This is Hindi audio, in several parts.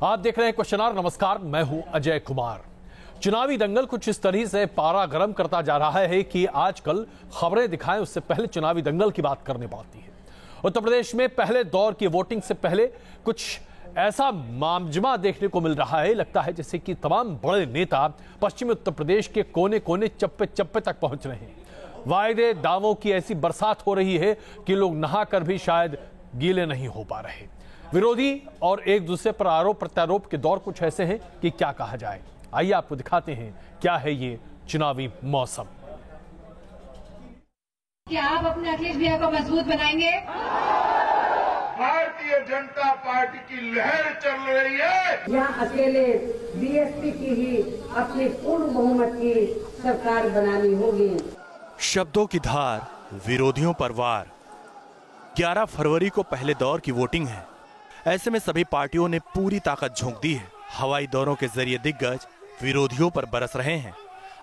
आप देख रहे हैं क्वेश्चन आवर। नमस्कार, मैं हूं अजय कुमार। चुनावी दंगल कुछ इस तरह से पारा गर्म करता जा रहा है कि आजकल खबरें दिखाएं उससे पहले चुनावी दंगल की बात करने पड़ती है। उत्तर प्रदेश में पहले दौर की वोटिंग से पहले कुछ ऐसा मामजमा देखने को मिल रहा है, लगता है जैसे कि तमाम बड़े नेता पश्चिमी उत्तर प्रदेश के कोने कोने चप्पे चप्पे तक पहुंच रहे हैं। वायदे दावों की ऐसी बरसात हो रही है कि लोग नहाकर भी शायद गीले नहीं हो पा रहे। विरोधी और एक दूसरे पर आरोप प्रत्यारोप के दौर कुछ ऐसे हैं कि क्या कहा जाए। आइए आपको दिखाते हैं क्या है ये चुनावी मौसम। क्या आप अपने अखिलेश भैया को मजबूत बनाएंगे? भारतीय जनता पार्टी की लहर चल रही है। यहाँ अकेले बीएसपी की ही अपनी पूर्ण बहुमत की सरकार बनानी होगी। शब्दों की धार, विरोधियों पर वार। 11 फरवरी को पहले दौर की वोटिंग है। ऐसे में सभी पार्टियों ने पूरी ताकत झोंक दी है। हवाई दौरों के जरिए दिग्गज विरोधियों पर बरस रहे हैं,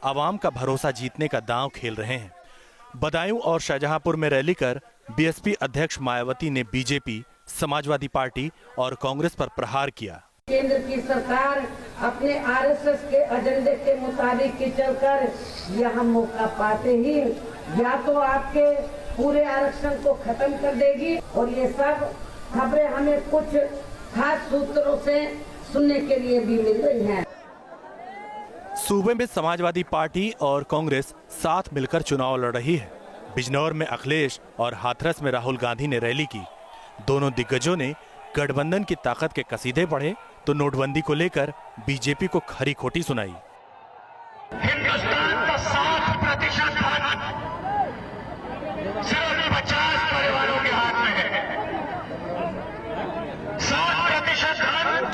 आवाम का भरोसा जीतने का दांव खेल रहे हैं। बदायूं और शाहजहांपुर में रैली कर बीएसपी अध्यक्ष मायावती ने बीजेपी, समाजवादी पार्टी और कांग्रेस पर प्रहार किया। केंद्र की सरकार अपने आरएसएस के एजेंडे के मुताबिक की चलकर यह मौका पाते ही या तो आपके पूरे आरक्षण को खत्म कर देगी, और ये सब खबरें हमें कुछ खास सूत्रों से सुनने के लिए भी मिल रही हैं। सूबे में समाजवादी पार्टी और कांग्रेस साथ मिलकर चुनाव लड़ रही है। बिजनौर में अखिलेश और हाथरस में राहुल गांधी ने रैली की। दोनों दिग्गजों ने गठबंधन की ताकत के कसीदे पढ़े तो नोटबंदी को लेकर बीजेपी को खरी खोटी सुनाई। हिंदुस्तान का 60% धन सिर्फ 50 परिवारों के हाथ में है। 60% धन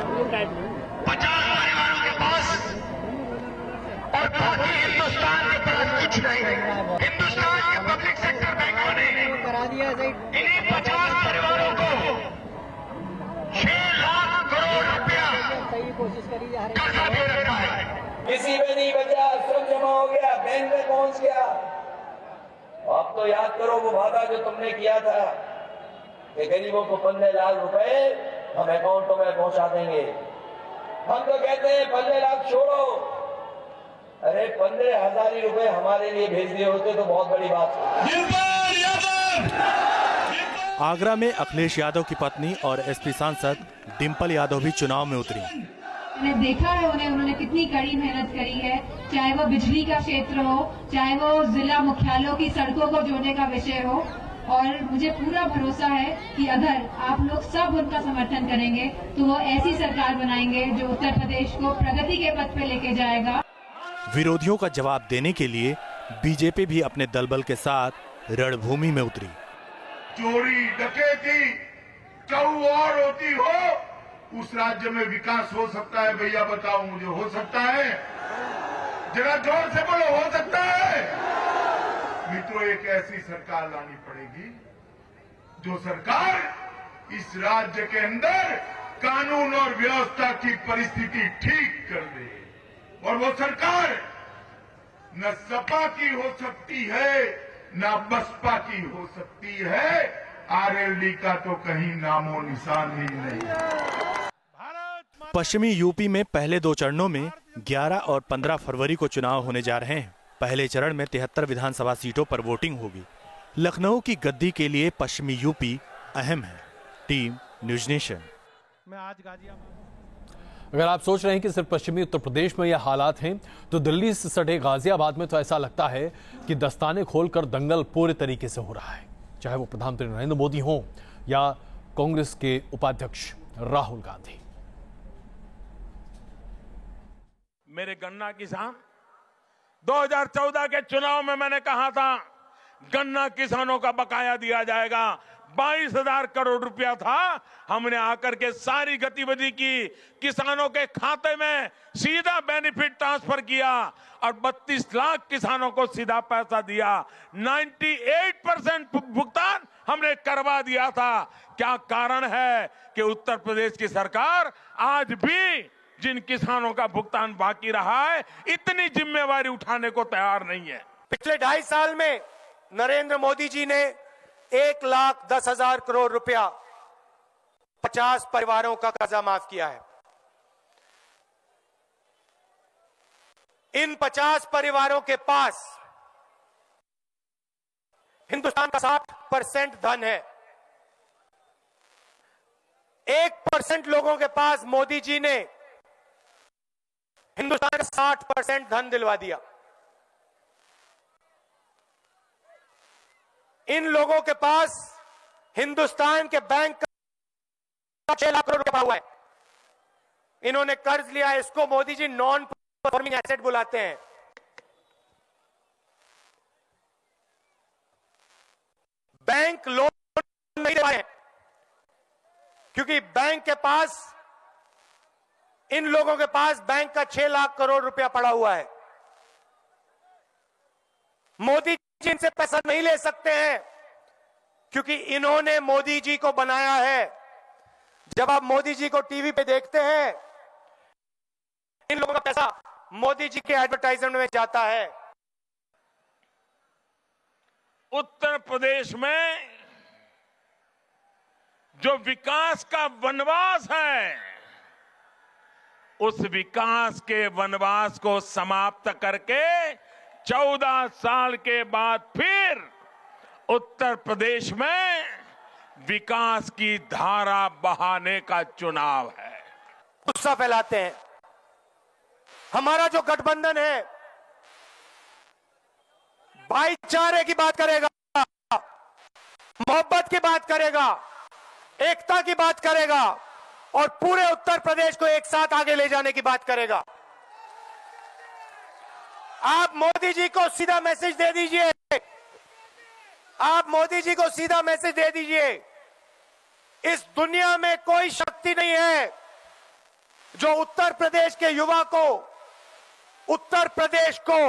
50 परिवारों के पास, और बाकी हिंदुस्तान के पास कुछ नहीं है। हिंदुस्तान के पब्लिक सेक्टर बैंकों ने इन्हीं 50 परिवारों को 6 लाख करोड़ रुपया कर्जा दे रखा है। किसी में नहीं बचा, सब जमा हो गया, बैंक में पहुंच गया। आप तो याद करो वो वादा जो तुमने किया था कि गरीबों को 15 लाख रुपए हम अकाउंटों में पहुंचा देंगे। हम तो कहते हैं 15 लाख छोड़ो, अरे 15,000 रुपए हमारे लिए भेज दिए होते तो बहुत बड़ी बात होती। आगरा में अखिलेश यादव की पत्नी और एसपी सांसद डिंपल यादव भी चुनाव में उतरी। मैंने देखा है उन्होंने कितनी कड़ी मेहनत करी है, चाहे वो बिजली का क्षेत्र हो, चाहे वो जिला मुख्यालयों की सड़कों को जोड़ने का विषय हो। और मुझे पूरा भरोसा है कि अगर आप लोग सब उनका समर्थन करेंगे तो वो ऐसी सरकार बनाएंगे जो उत्तर प्रदेश को प्रगति के पथ पे लेके जाएगा। विरोधियों का जवाब देने के लिए बीजेपी भी अपने दलबल के साथ रणभूमि में उतरी। चोरी डकैती चाहू और होती हो, उस राज्य में विकास हो सकता है? भैया बताओ मुझे, हो सकता है? जरा जोर से बोलो, हो सकता है? मित्रों, एक ऐसी सरकार लानी पड़ेगी जो सरकार इस राज्य के अंदर कानून और व्यवस्था की परिस्थिति ठीक कर दे। और वो सरकार न सपा की हो सकती है, न बसपा की हो सकती है। आरएलडी का तो कहीं नामो निशान ही नहीं। पश्चिमी यूपी में पहले 2 चरणों में 11 और 15 फरवरी को चुनाव होने जा रहे हैं। पहले चरण में 73 विधानसभा सीटों पर वोटिंग होगी। लखनऊ की गद्दी के लिए पश्चिमी यूपी अहम है। Team news nation. अगर आप सोच रहे हैं कि सिर्फ पश्चिमी उत्तर प्रदेश में यह हालात हैं, तो दिल्ली से सटे गाजियाबाद में तो ऐसा लगता है कि दस्ताने खोलकर दंगल पूरे तरीके से हो रहा है। चाहे वो प्रधानमंत्री नरेंद्र मोदी हों या कांग्रेस के उपाध्यक्ष राहुल गांधी। मेरे गन्ना किसान, 2014 के चुनाव में मैंने कहा था गन्ना किसानों का बकाया दिया जाएगा। 22,000 करोड़ रुपया था। हमने आकर के सारी गतिविधि की, किसानों के खाते में सीधा बेनिफिट ट्रांसफर किया और 32 लाख किसानों को सीधा पैसा दिया। 98% भुगतान हमने करवा दिया था। क्या कारण है कि उत्तर प्रदेश की सरकार आज भी जिन किसानों का भुगतान बाकी रहा है, इतनी जिम्मेवारी उठाने को तैयार नहीं है। पिछले 2.5 साल में नरेंद्र मोदी जी ने 1,10,000 करोड़ रुपया 50 परिवारों का कर्जा माफ किया है। इन 50 परिवारों के पास हिंदुस्तान का 60% धन है। 1% लोगों के पास मोदी जी ने हिंदुस्तान का 60% धन दिलवा दिया। इन लोगों के पास हिंदुस्तान के बैंक का 6 लाख करोड़ रुपया हुआ है। इन्होंने कर्ज लिया, इसको Modi ji non performing asset बुलाते हैं। बैंक लोन नहीं दे पाए क्योंकि बैंक के पास, इन लोगों के पास बैंक का 6 लाख करोड़ रुपया पड़ा हुआ है। मोदी जी इनसे पैसा नहीं ले सकते हैं क्योंकि इन्होंने मोदी जी को बनाया है। जब आप मोदी जी को टीवी पे देखते हैं, इन लोगों का पैसा मोदी जी के एडवर्टाइजमेंट में जाता है। उत्तर प्रदेश में जो विकास का वनवास है, उस विकास के वनवास को समाप्त करके 14 साल के बाद फिर उत्तर प्रदेश में विकास की धारा बहाने का चुनाव है। गुस्सा फैलाते हैं। हमारा जो गठबंधन है भाईचारे की बात करेगा, मोहब्बत की बात करेगा, एकता की बात करेगा और पूरे उत्तर प्रदेश को एक साथ आगे ले जाने की बात करेगा। आप मोदी जी को सीधा मैसेज दे दीजिए, आप मोदी जी को सीधा मैसेज दे दीजिए, इस दुनिया में कोई शक्ति नहीं है जो उत्तर प्रदेश के युवा को, उत्तर प्रदेश को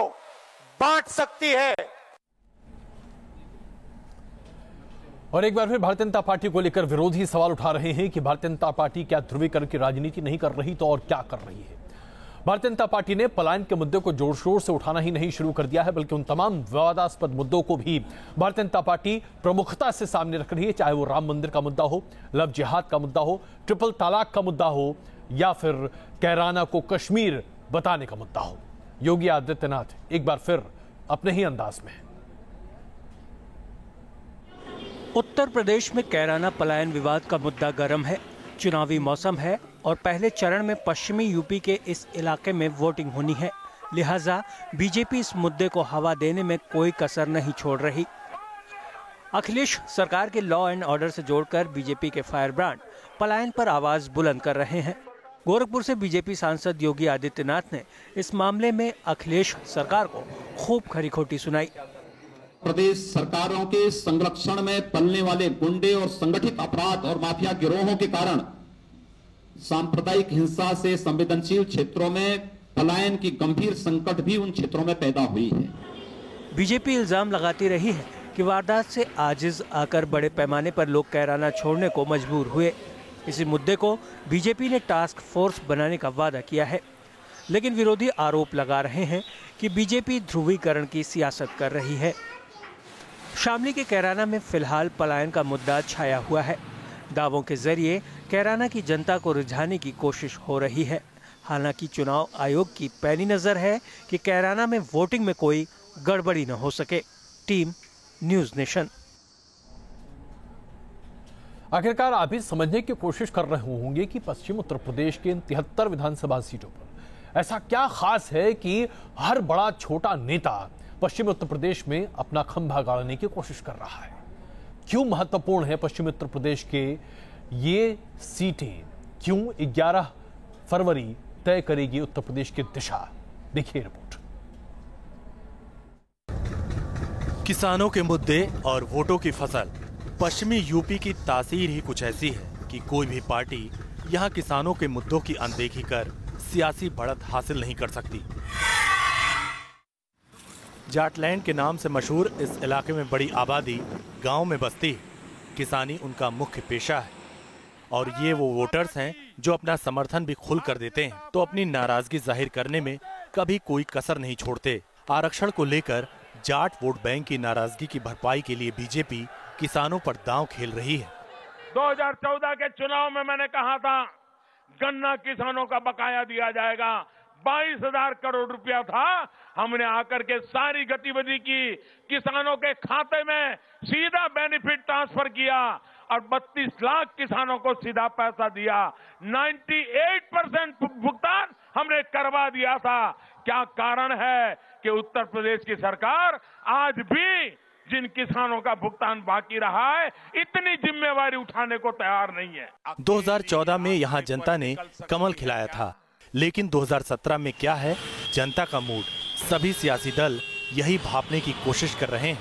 बांट सकती है। और एक बार फिर भारतीय जनता पार्टी को लेकर विरोधी सवाल उठा रहे हैं कि भारतीय जनता पार्टी क्या ध्रुवीकरण की राजनीति नहीं कर रही तो और क्या कर रही है। भारतीय जनता पार्टी ने पलायन के मुद्दे को जोर शोर से उठाना ही नहीं शुरू कर दिया है, बल्कि उन तमाम विवादास्पद मुद्दों को भी भारतीय जनता पार्टी प्रमुखता से सामने रख रही है, चाहे वो राम मंदिर का मुद्दा हो, लव जिहाद का मुद्दा हो, ट्रिपल तलाक का मुद्दा हो या फिर कैराना को कश्मीर बताने का मुद्दा हो। योगी आदित्यनाथ एक बार फिर अपने ही अंदाज में। उत्तर प्रदेश में कैराना पलायन विवाद का मुद्दा गर्म है। चुनावी मौसम है और पहले चरण में पश्चिमी यूपी के इस इलाके में वोटिंग होनी है, लिहाजा बीजेपी इस मुद्दे को हवा देने में कोई कसर नहीं छोड़ रही। अखिलेश सरकार के लॉ एंड ऑर्डर से जोड़कर बीजेपी के फायर ब्रांड पलायन पर आवाज बुलंद कर रहे हैं। गोरखपुर से बीजेपी सांसद योगी आदित्यनाथ ने इस मामले में अखिलेश सरकार को खूब खरी खोटी सुनाई। प्रदेश सरकारों के संरक्षण में पलने वाले गुंडे और संगठित अपराध और माफिया गिरोहों के कारण सांप्रदायिक हिंसा से संवेदनशील क्षेत्रों में पलायन की गंभीर संकट भी उन क्षेत्रों में पैदा हुई है। बीजेपी इल्जाम लगाती रही है कि वारदात से आजिज आकर बड़े पैमाने पर लोग कैराना छोड़ने को मजबूर हुए। इसी मुद्दे को बीजेपी ने टास्क फोर्स बनाने का वादा किया है, लेकिन विरोधी आरोप लगा रहे हैं कि बीजेपी ध्रुवीकरण की सियासत कर रही है। शामली के कैराना में फिलहाल पलायन का मुद्दा छाया हुआ है। दावों के जरिए कैराना की जनता को रिझाने की कोशिश हो रही है। हालांकि चुनाव आयोग की पैनी नजर है कि कैराना में वोटिंग में कोई गड़बड़ी न हो सके। Team news nation. आखिरकार आप भी समझने की कोशिश कर रहे होंगे कि पश्चिम उत्तर प्रदेश के इन 73 विधानसभा सीटों पर ऐसा क्या खास है कि हर बड़ा छोटा नेता पश्चिम उत्तर प्रदेश में अपना खंभा गाड़ने की कोशिश कर रहा है। क्यों महत्वपूर्ण है पश्चिम उत्तर प्रदेश के ये सीटें? क्यों 11 फरवरी तय करेगी उत्तर प्रदेश की दिशा? देखिए रिपोर्ट। किसानों के मुद्दे और वोटों की फसल। पश्चिमी यूपी की तासीर ही कुछ ऐसी है कि कोई भी पार्टी यहां किसानों के मुद्दों की अनदेखी कर सियासी बढ़त हासिल नहीं कर सकती। जाटलैंड के नाम से मशहूर इस इलाके में बड़ी आबादी गांव में बसती है। किसानी उनका मुख्य पेशा है और ये वो वोटर्स हैं जो अपना समर्थन भी खुल कर देते हैं, तो अपनी नाराजगी जाहिर करने में कभी कोई कसर नहीं छोड़ते। आरक्षण को लेकर जाट वोट बैंक की नाराजगी की भरपाई के लिए बीजेपी किसानों पर दांव खेल रही है। 2014 के चुनाव में मैंने कहा था गन्ना किसानों का बकाया दिया जाएगा, 22,000 करोड़ रुपया था। हमने आकर के सारी गतिविधि की, किसानों के खाते में सीधा बेनिफिट ट्रांसफर किया और 32 लाख किसानों को सीधा पैसा दिया। 98% भुगतान हमने करवा दिया था। क्या कारण है कि उत्तर प्रदेश की सरकार आज भी जिन किसानों का भुगतान बाकी रहा है, इतनी जिम्मेवारी उठाने को तैयार नहीं है। 2014 में यहाँ जनता ने कमल खिलाया था, लेकिन 2017 में क्या है जनता का मूड? सभी सियासी दल यही भांपने की कोशिश कर रहे हैं।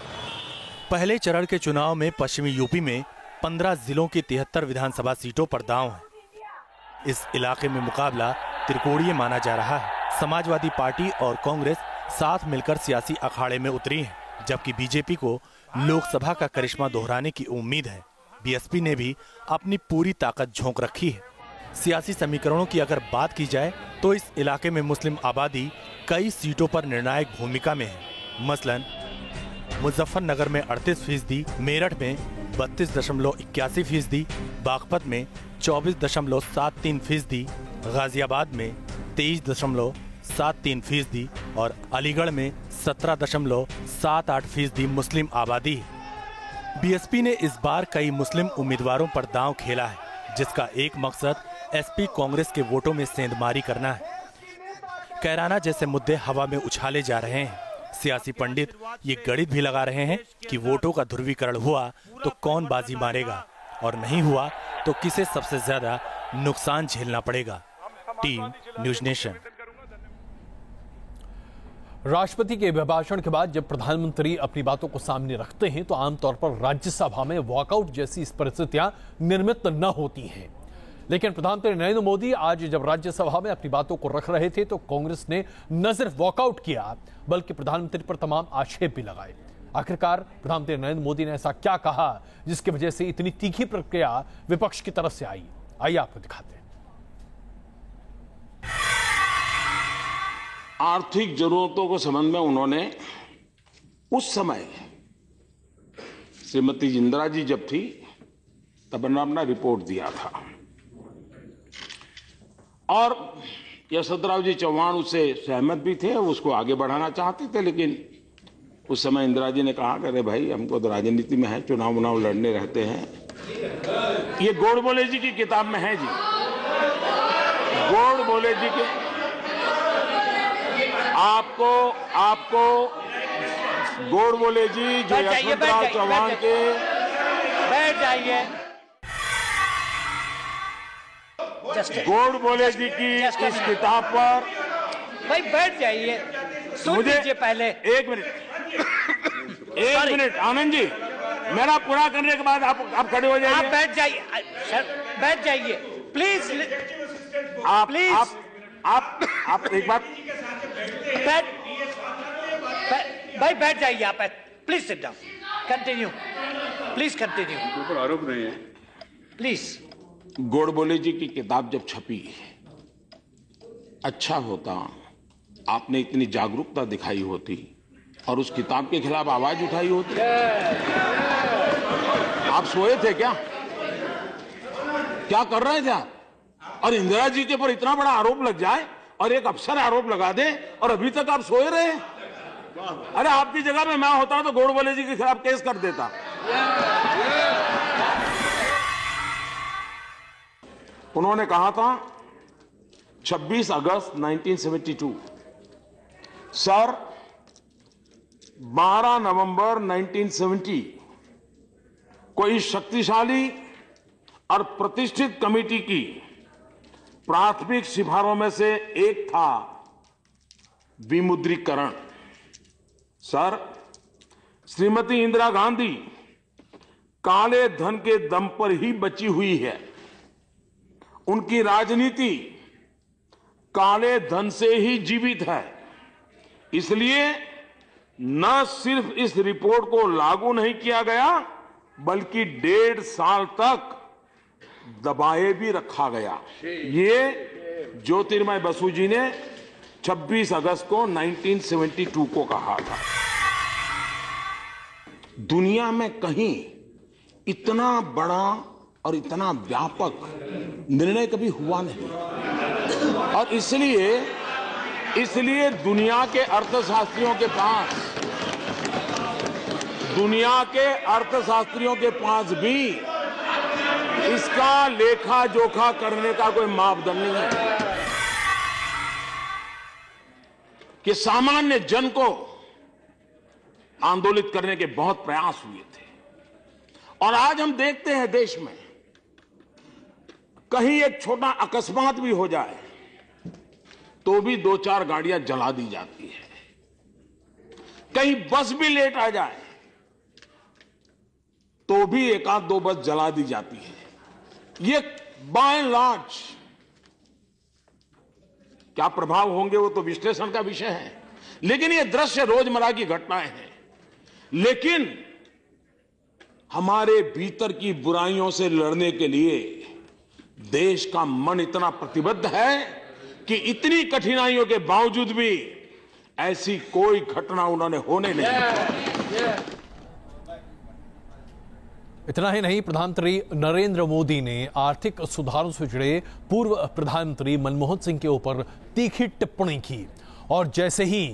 पहले चरण के चुनाव में पश्चिमी यूपी में 15 जिलों की 73 विधानसभा सीटों पर दांव है। इस इलाके में मुकाबला त्रिकोणीय माना जा रहा है। समाजवादी पार्टी और कांग्रेस साथ मिलकर सियासी अखाड़े में उतरी हैं, जबकि बीजेपी को लोकसभा का करिश्मा दोहराने की उम्मीद है। बीएसपी ने भी अपनी पूरी ताकत झोंक रखी है। सियासी समीकरणों की अगर बात की जाए तो इस इलाके में मुस्लिम आबादी कई सीटों पर निर्णायक भूमिका में है। मसलन मुजफ्फरनगर में 38%, मेरठ में 32.81%, बागपत में 24.73%, गाजियाबाद में 23.73% और अलीगढ़ में 17.78% मुस्लिम आबादी है। बीएसपी ने इस बार कई मुस्लिम उम्मीदवारों पर दांव खेला है, जिसका एक मकसद एसपी कांग्रेस के वोटों में सेंधमारी करना है। कैराना जैसे मुद्दे हवा में उछाले जा रहे हैं। सियासी पंडित ये गणित भी लगा रहे हैं कि वोटों का ध्रुवीकरण हुआ तो कौन बाजी मारेगा और नहीं हुआ तो किसे सबसे ज्यादा नुकसान झेलना पड़ेगा। Team news nation. राष्ट्रपति के अभिभाषण के बाद जब प्रधानमंत्री अपनी बातों को सामने रखते हैं तो आमतौर पर राज्यसभा में वॉकआउट जैसी परिस्थितियां निर्मित न होती हैं, लेकिन प्रधानमंत्री नरेंद्र मोदी आज जब राज्यसभा में अपनी बातों को रख रहे थे तो कांग्रेस ने न सिर्फ वॉकआउट किया बल्कि प्रधानमंत्री पर तमाम आक्षेप भी लगाए। आखिरकार प्रधानमंत्री नरेंद्र मोदी ने ऐसा क्या कहा जिसकी वजह से इतनी तीखी प्रतिक्रिया विपक्ष की तरफ से आई? आइए आपको दिखाते हैं। आर्थिक जरूरतों को संबंध में उन्होंने उस समय श्रीमती इंदिरा जी जब थी तब उन्होंने अपना रिपोर्ट दिया था और यशवंतराव जी चौहान उससे सहमत भी थे, उसको आगे बढ़ाना चाहते थे, लेकिन उस समय इंदिरा जी ने कहा कि अरे भाई हमको तो राजनीति में है, चुनाव उनाव लड़ने रहते हैं। ये गोडबोले जी की किताब में है जी, गोडबोले जी के आपको गोडबोले जी जो यशवंतराव चौहान के बैठ जाइए, गोडबोले जी की इस किताब पर भाई बैठ जाइए, सुन लीजिए पहले। एक मिनट आनंद जी, मेरा पूरा करने के बाद आप खड़े हो जाइए। आप बैठ जाइए, प्लीज आप एक बात भाई बैठ जाइए आप, please sit down, continue, please continue. ऊपर आरोप नहीं है, प्लीज। गोडबोले जी की किताब जब छपी, अच्छा होता आपने इतनी जागरूकता दिखाई होती और उस किताब के खिलाफ आवाज उठाई होती। आप सोए थे क्या कर रहे थे आप? और इंदिरा जी के ऊपर इतना बड़ा आरोप लग जाए और एक अफसर आरोप लगा दे और अभी तक आप सोए रहे। अरे आपकी जगह में मैं होता तो गोडबोले जी के खिलाफ केस कर देता। उन्होंने कहा था 26 अगस्त 1972, सर 12 नवंबर 1970 कोई शक्तिशाली और प्रतिष्ठित कमेटी की प्राथमिक सिफारिशों में से एक था विमुद्रीकरण। सर, श्रीमती इंदिरा गांधी काले धन के दम पर ही बची हुई है। उनकी राजनीति काले धन से ही जीवित है। इसलिए न सिर्फ इस रिपोर्ट को लागू नहीं किया गया बल्कि 1.5 साल तक दबाए भी रखा गया। ये ज्योतिर्मय बसु जी ने 26 अगस्त को 1972 को कहा था। दुनिया में कहीं इतना बड़ा और इतना व्यापक निर्णय कभी हुआ नहीं और इसलिए इसलिए दुनिया के अर्थशास्त्रियों के पास भी इसका लेखा जोखा करने का कोई मापदंड नहीं है कि सामान्य जन को आंदोलित करने के बहुत प्रयास हुए थे। और आज हम देखते हैं देश में कहीं एक छोटा अकस्मात भी हो जाए तो भी 2-4 गाड़ियां जला दी जाती है, कहीं बस भी लेट आ जाए तो भी 1-2 बस जला दी जाती है। ये बाय एंड लार्ज क्या प्रभाव होंगे वो तो विश्लेषण का विषय है, लेकिन ये दृश्य रोजमर्रा की घटनाएं हैं। लेकिन हमारे भीतर की बुराइयों से लड़ने के लिए देश का मन इतना प्रतिबद्ध है कि इतनी कठिनाइयों के बावजूद भी ऐसी कोई घटना उन्होंने होने नहीं दी। इतना ही नहीं, प्रधानमंत्री नरेंद्र मोदी ने आर्थिक सुधारों से जुड़े पूर्व प्रधानमंत्री मनमोहन सिंह के ऊपर तीखी टिप्पणी की। और जैसे ही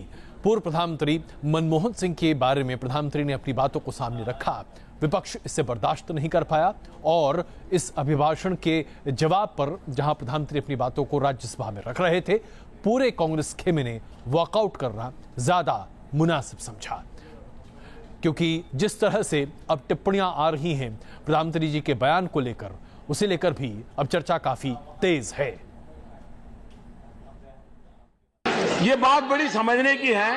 पूर्व प्रधानमंत्री मनमोहन सिंह के बारे में प्रधानमंत्री ने अपनी बातों को सामने रखा, विपक्ष इसे बर्दाश्त नहीं कर पाया और इस अभिभाषण के जवाब पर जहां प्रधानमंत्री अपनी बातों को राज्यसभा में रख रहे थे, पूरे कांग्रेस खेमे ने वॉकआउट करना ज्यादा मुनासिब समझा। क्योंकि जिस तरह से अब टिप्पणियां आ रही हैं प्रधानमंत्री जी के बयान को लेकर, उसे लेकर भी अब चर्चा काफी तेज है। ये बात बड़ी समझने की है।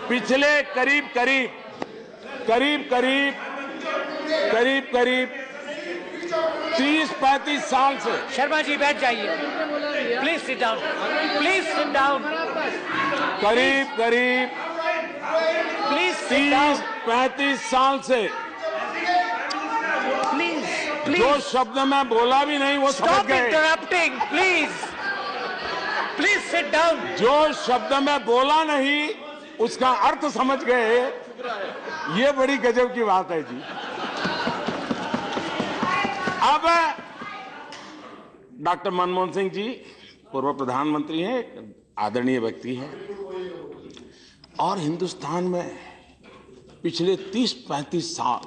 पिछले करीब 30-35 साल से। शर्मा जी बैठ जाइए, please sit down, please sit down. करीब 30-35 साल से प्लीज जो शब्द मैं बोला भी नहीं वो समझ गए। Interrupting, please sit down. जो शब्द मैं बोला नहीं उसका अर्थ समझ गए, ये बड़ी गजब की बात है जी। अब डॉक्टर मनमोहन सिंह जी पूर्व प्रधानमंत्री हैं, आदरणीय व्यक्ति हैं और हिंदुस्तान में पिछले 30-35 साल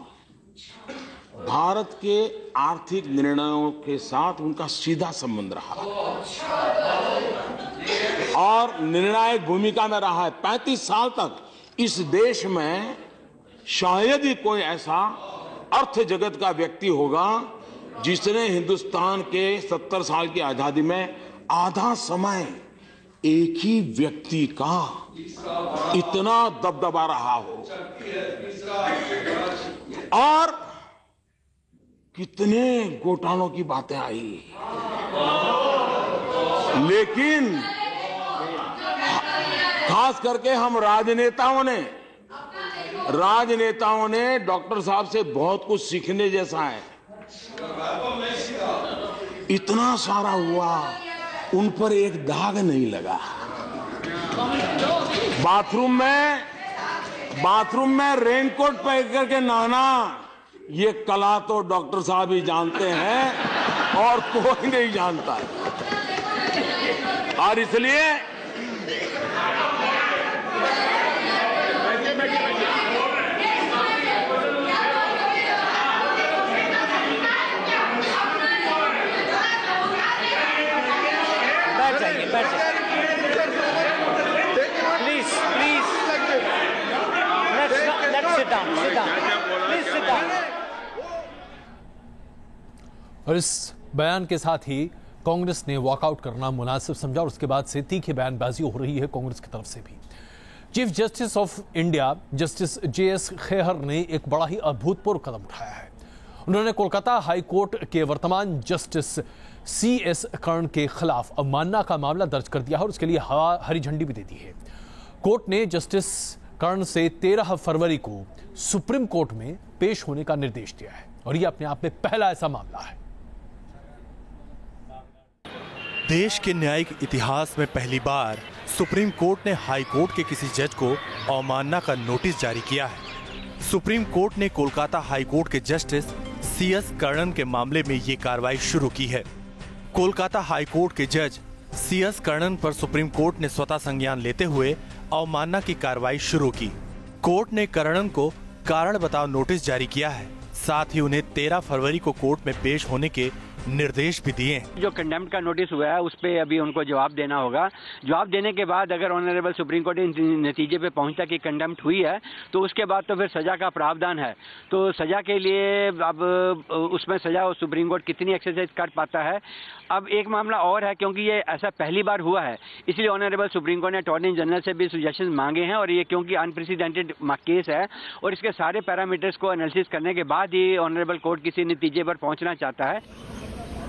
भारत के आर्थिक निर्णयों के साथ उनका सीधा संबंध रहा और निर्णायक भूमिका में रहा है। 35 साल तक इस देश में शायद ही कोई ऐसा अर्थ जगत का व्यक्ति होगा जिसने हिंदुस्तान के 70 साल की आजादी में आधा समय एक ही व्यक्ति का इतना दबदबा रहा हो। और कितने घोटालों की बातें आई, लेकिन खास करके हम राजनेताओं ने डॉक्टर साहब से बहुत कुछ सीखने जैसा है। इतना सारा हुआ, उन पर एक दाग नहीं लगा। बाथरूम में रेनकोट पहन करके नहाना, ये कला तो डॉक्टर साहब ही जानते हैं और कोई नहीं जानता है। और इसलिए और इस बयान के साथ ही कांग्रेस ने वॉकआउट करना मुनासिब समझा और उसके बाद से तीखी बयानबाजी हो रही है कांग्रेस की तरफ से भी। Chief justice of India justice JS Khehar ने एक बड़ा ही अभूतपूर्व कदम उठाया है। उन्होंने कोलकाता हाई कोर्ट के वर्तमान जस्टिस CS कर्ण के खिलाफ अवमानना का मामला दर्ज कर दिया है और उसके लिए हरी झंडी भी दे दी है। कोर्ट ने जस्टिस कर्ण से 13 फरवरी को सुप्रीम कोर्ट में पेश होने का निर्देश दिया है और यह अपने आप में पहला ऐसा मामला है। देश के न्यायिक इतिहास में पहली बार सुप्रीम कोर्ट ने हाई कोर्ट के किसी जज को अवमानना का नोटिस जारी किया है। सुप्रीम कोर्ट ने कोलकाता हाई कोर्ट के जस्टिस CS कर्ण के मामले में ये कार्रवाई शुरू की है। कोलकाता हाई कोर्ट के जज CS कर्णन पर सुप्रीम कोर्ट ने स्वतः संज्ञान लेते हुए अवमानना की कार्रवाई शुरू की। कोर्ट ने कर्णन को कारण बताओ नोटिस जारी किया है। साथ ही उन्हें 13 फरवरी को कोर्ट में पेश होने के निर्देश भी दिए। जो कंडेम्प्ट का नोटिस हुआ है उस पे अभी उनको जवाब देना होगा। जवाब देने के बाद अगर ऑनरेबल सुप्रीम कोर्ट इस नतीजे पे पहुंचता कि कंडेम्प्ट हुई है तो उसके बाद तो फिर सजा का प्रावधान है। तो सजा के लिए अब उसमें सजा सुप्रीम कोर्ट कितनी एक्सरसाइज कर पाता है। अब एक मामला और है, क्योंकि ये ऐसा पहली बार हुआ है, इसलिए ऑनरेबल सुप्रीम कोर्ट ने अटॉर्नी जनरल से भी सजेशन मांगे हैं। और ये क्योंकि अनप्रेसिडेंटेड केस है और इसके सारे पैरामीटर्स को एनालिसिस करने के बाद ही ऑनरेबल कोर्ट किसी नतीजे पर पहुंचना चाहता है।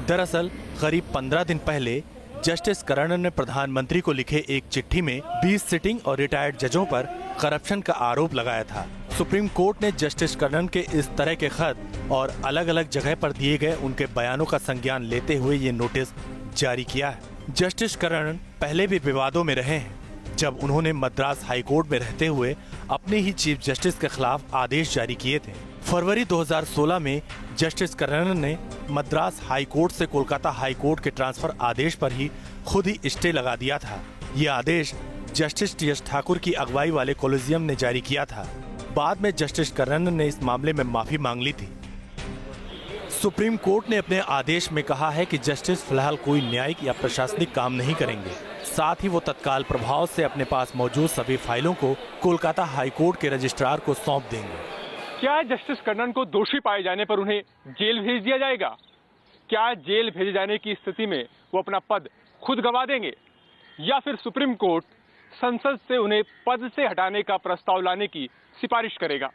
दरअसल करीब 15 दिन पहले जस्टिस कर्णन ने प्रधानमंत्री को लिखे एक चिट्ठी में 20 सिटिंग और रिटायर्ड जजों पर करप्शन का आरोप लगाया था। सुप्रीम कोर्ट ने जस्टिस कर्णन के इस तरह के खत और अलग अलग जगह पर दिए गए उनके बयानों का संज्ञान लेते हुए ये नोटिस जारी किया है। जस्टिस कर्णन पहले भी विवादों में रहे हैं, जब उन्होंने मद्रास हाई कोर्ट में रहते हुए अपने ही चीफ जस्टिस के खिलाफ आदेश जारी किए थे। फरवरी 2016 में जस्टिस कर्णन ने मद्रास हाई कोर्ट से कोलकाता हाई कोर्ट के ट्रांसफर आदेश पर ही खुद ही स्टे लगा दिया था। यह आदेश जस्टिस TS ठाकुर की अगुवाई वाले कॉलेजियम ने जारी किया था। बाद में जस्टिस कर्णन ने इस मामले में माफी मांग ली थी। सुप्रीम कोर्ट ने अपने आदेश में कहा है कि जस्टिस फिलहाल कोई न्यायिक या प्रशासनिक काम नहीं करेंगे। साथ ही वो तत्काल प्रभाव से अपने पास मौजूद सभी फाइलों को कोलकाता हाई कोर्ट के रजिस्ट्रार को सौंप देंगे। क्या जस्टिस कर्णन को दोषी पाए जाने पर उन्हें जेल भेज दिया जाएगा? क्या जेल भेजे जाने की स्थिति में वो अपना पद खुद गंवा देंगे, या फिर सुप्रीम कोर्ट संसद से उन्हें पद से हटाने का प्रस्ताव लाने की सिफारिश करेगा?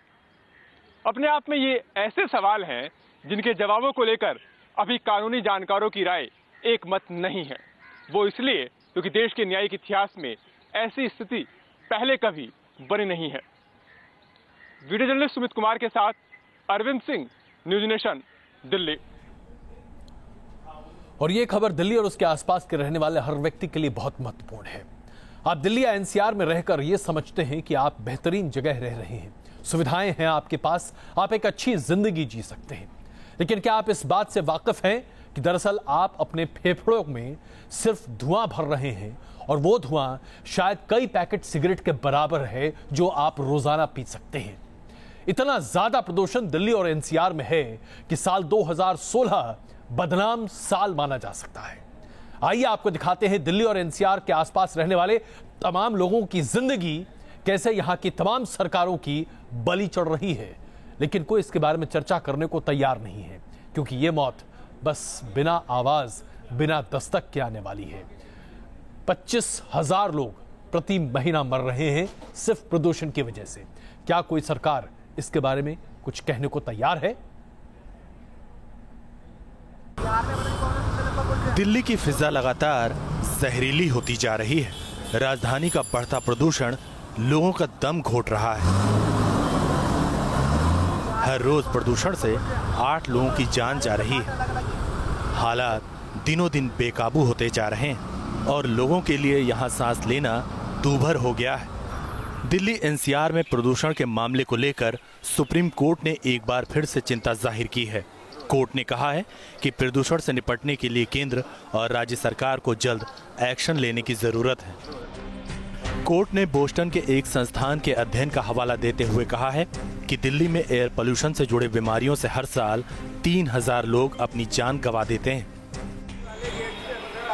अपने आप में ये ऐसे सवाल हैं जिनके जवाबों को लेकर अभी कानूनी जानकारों की राय एक मत नहीं है। वो इसलिए क्योंकि देश के न्यायिक इतिहास में ऐसी स्थिति पहले कभी बनी नहीं है। वीडियो जर्नलिस्ट सुमित कुमार के साथ अरविंद सिंह, न्यूज नेशन, दिल्ली। और ये खबर दिल्ली और उसके आसपास के रहने वाले हर व्यक्ति के लिए बहुत महत्वपूर्ण है। आप दिल्ली या NCR में रहकर ये समझते हैं कि आप बेहतरीन जगह रह रहे हैं, सुविधाएं हैं आपके पास, आप एक अच्छी जिंदगी जी सकते हैं। लेकिन क्या आप इस बात से वाकिफ हैं कि दरअसल आप अपने फेफड़ों में सिर्फ धुआं भर रहे हैं और वो धुआं शायद कई पैकेट सिगरेट के बराबर है जो आप रोजाना पी सकते हैं। इतना ज्यादा प्रदूषण दिल्ली और NCR में है कि साल 2016 बदनाम साल माना जा सकता है। आइए आपको दिखाते हैं दिल्ली और NCR के आसपास रहने वाले तमाम लोगों की जिंदगी कैसे यहां की तमाम सरकारों की बलि चढ़ रही है। लेकिन कोई इसके बारे में चर्चा करने को तैयार नहीं है, क्योंकि ये मौत बस बिना आवाज, बिना दस्तक के आने वाली है। 25,000 लोग प्रति महीना मर रहे हैं सिर्फ प्रदूषण की वजह से। क्या कोई सरकार इसके बारे में कुछ कहने को तैयार है? दिल्ली की फिजा लगातार जहरीली होती जा रही है। राजधानी का बढ़ता प्रदूषण लोगों का दम घोट रहा है। हर रोज प्रदूषण से 8 लोगों की जान जा रही है। हालात दिनों दिन बेकाबू होते जा रहे हैं और लोगों के लिए यहाँ सांस लेना दूभर हो गया है। दिल्ली NCR में प्रदूषण के मामले को लेकर सुप्रीम कोर्ट ने एक बार फिर से चिंता जाहिर की है। कोर्ट ने कहा है कि प्रदूषण से निपटने के लिए केंद्र और राज्य सरकार को जल्द एक्शन लेने की जरूरत है। कोर्ट ने बोस्टन के एक संस्थान के अध्ययन का हवाला देते हुए कहा है कि दिल्ली में एयर पोल्यूशन से जुड़े बीमारियों से हर साल 3,000 लोग अपनी जान गंवा देते हैं।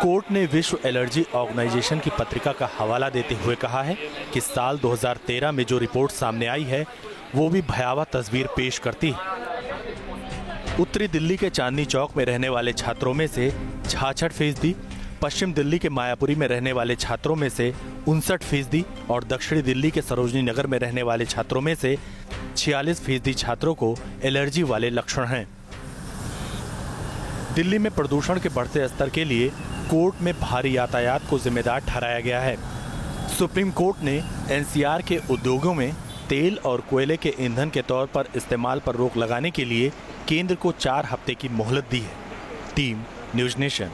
कोर्ट ने विश्व एलर्जी ऑर्गेनाइजेशन की पत्रिका का हवाला देते हुए कहा है कि साल 2013 में जो रिपोर्ट सामने आई है वो भी भयावह तस्वीर पेश करती है। उत्तरी दिल्ली के चांदनी चौक में रहने वाले छात्रों में से 66%, पश्चिम दिल्ली के मायापुरी में रहने वाले छात्रों में से 59% और दक्षिणी दिल्ली के सरोजनी नगर में रहने वाले छात्रों में से 46% छात्रों को एलर्जी वाले लक्षण हैं। दिल्ली में प्रदूषण के बढ़ते स्तर के लिए कोर्ट में भारी यातायात को जिम्मेदार ठहराया गया है। सुप्रीम कोर्ट ने NCR के उद्योगों में तेल और कोयले के ईंधन के तौर पर इस्तेमाल पर रोक लगाने के लिए केंद्र को 4 हफ्ते की मोहलत दी है। Team news nation.